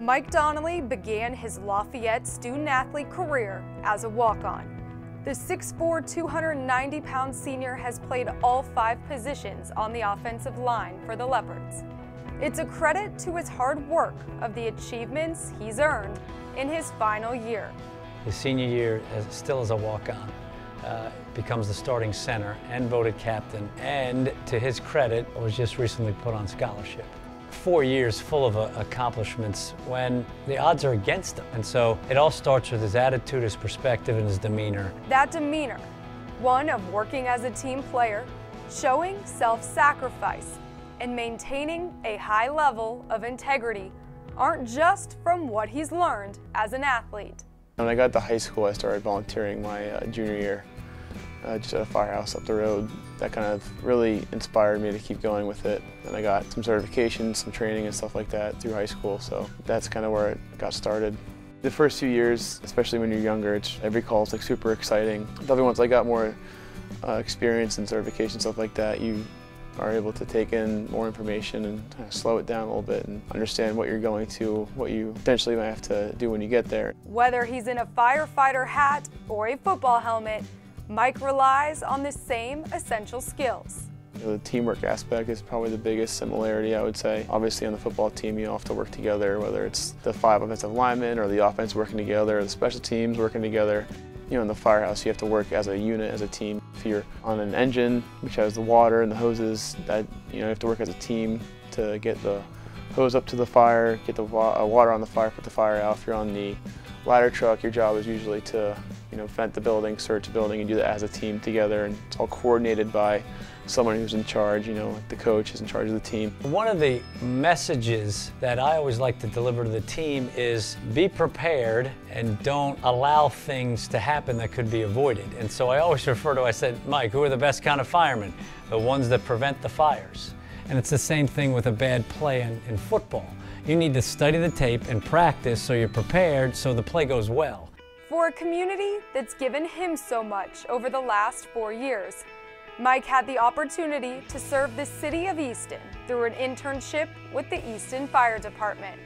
Mike Donnelly began his Lafayette student-athlete career as a walk-on. The 6'4", 290-pound senior has played all 5 positions on the offensive line for the Leopards. It's a credit to his hard work of the achievements he's earned in his final year. His senior year, still as a walk-on, becomes the starting center and voted captain, and to his credit, was just recently put on scholarship. 4 years full of accomplishments when the odds are against him. And so it all starts with his attitude, his perspective, and his demeanor. That demeanor, one of working as a team player, showing self-sacrifice, and maintaining a high level of integrity, aren't just from what he's learned as an athlete. When I got to high school, I started volunteering my junior year, just at a firehouse up the road. That kind of really inspired me to keep going with it. And I got some certifications, some training and stuff like that through high school, so that's kind of where it got started. The first few years, especially when you're younger, every call is like super exciting. Probably once I got more experience and certification, stuff like that, you are able to take in more information and kind of slow it down a little bit and understand what you're going to, what you potentially might have to do when you get there. Whether he's in a firefighter hat or a football helmet, Mike relies on the same essential skills. The teamwork aspect is probably the biggest similarity, I would say. Obviously on the football team you all have to work together, whether it's the 5 offensive linemen or the offense working together or the special teams working together. You know, in the firehouse you have to work as a unit, as a team. If you're on an engine which has the water and the hoses, that you have to work as a team to get the hose up to the fire, get the water on the fire, put the fire out. If you're on the ladder truck, your job is usually to vent the building, search the building, and do that as a team together, and it's all coordinated by someone who's in charge, the coach is in charge of the team. One of the messages that I always like to deliver to the team is be prepared and don't allow things to happen that could be avoided. And so I always refer to, I said, Mike, who are the best kind of firemen? The ones that prevent the fires. And it's the same thing with a bad play in football. You need to study the tape and practice so you're prepared so the play goes well. For a community that's given him so much over the last 4 years, Mike had the opportunity to serve the city of Easton through an internship with the Easton Fire Department.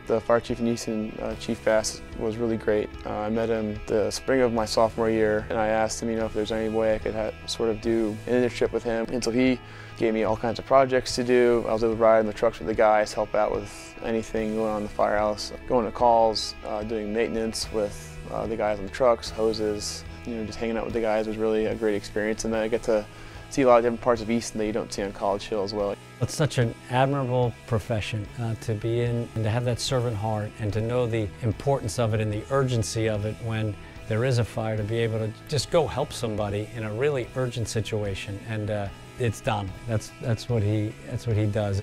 The fire chief in Easton, Chief Bass, was really great. I met him the spring of my sophomore year, and I asked him, if there's any way I could sort of do an internship with him. And so he gave me all kinds of projects to do. I was able to ride in the trucks with the guys, help out with anything going on in the firehouse, going to calls, doing maintenance with the guys on the trucks, hoses. Just hanging out with the guys was really a great experience, and then I get to see a lot of different parts of Easton that you don't see on College Hill as well. It's such an admirable profession to be in, and to have that servant heart and to know the importance of it and the urgency of it when there is a fire, to be able to just go help somebody in a really urgent situation. And it's Donnelly. That's what he does.